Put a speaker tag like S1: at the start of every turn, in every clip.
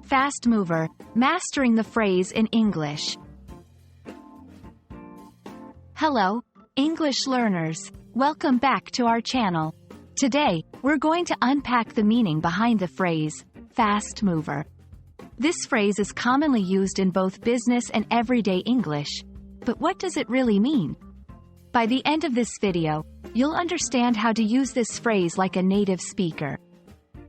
S1: Fast mover, mastering the phrase in English. Hello, English learners. Welcome back to our channel. Today, we're going to unpack the meaning behind the phrase, fast mover. This phrase is commonly used in both business and everyday English. But what does it really mean? By the end of this video, you'll understand how to use this phrase like a native speaker.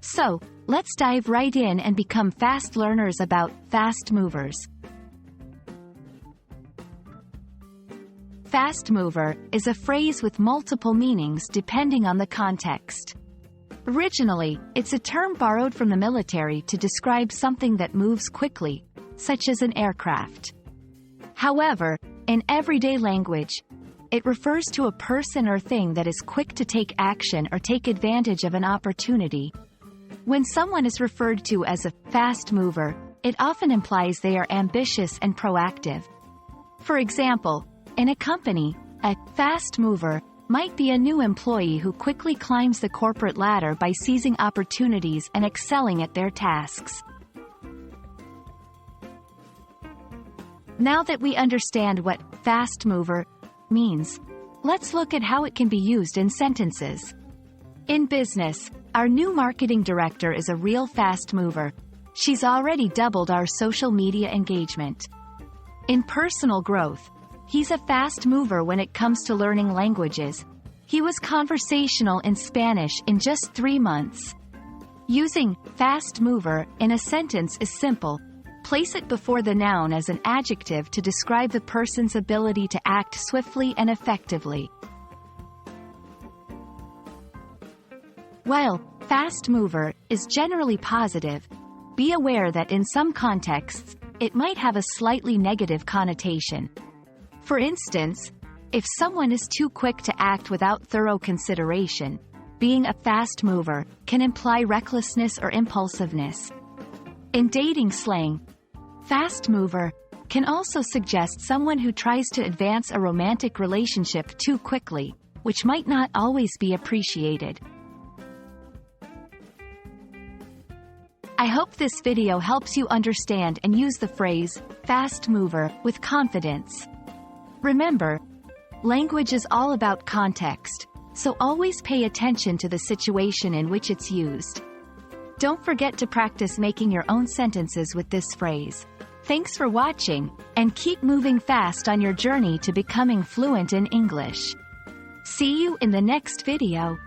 S1: So, let's dive right in and become fast learners about fast movers. Fast mover is a phrase with multiple meanings depending on the context. Originally, it's a term borrowed from the military to describe something that moves quickly, such as an aircraft. However, in everyday language, it refers to a person or thing that is quick to take action or take advantage of an opportunity. When someone is referred to as a fast mover, it often implies they are ambitious and proactive. For example, in a company, a fast mover might be a new employee who quickly climbs the corporate ladder by seizing opportunities and excelling at their tasks. Now that we understand what fast mover means, let's look at how it can be used in sentences. In business, our new marketing director is a real fast mover. She's already doubled our social media engagement. In personal growth, he's a fast mover when it comes to learning languages. He was conversational in Spanish in just 3 months. Using fast mover in a sentence is simple. Place it before the noun as an adjective to describe the person's ability to act swiftly and effectively. While fast mover is generally positive, be aware that in some contexts, it might have a slightly negative connotation. For instance, if someone is too quick to act without thorough consideration, being a fast mover can imply recklessness or impulsiveness. In dating slang, fast mover can also suggest someone who tries to advance a romantic relationship too quickly, which might not always be appreciated. I hope this video helps you understand and use the phrase, fast mover, with confidence. Remember, language is all about context, so always pay attention to the situation in which it's used. Don't forget to practice making your own sentences with this phrase. Thanks for watching, and keep moving fast on your journey to becoming fluent in English. See you in the next video.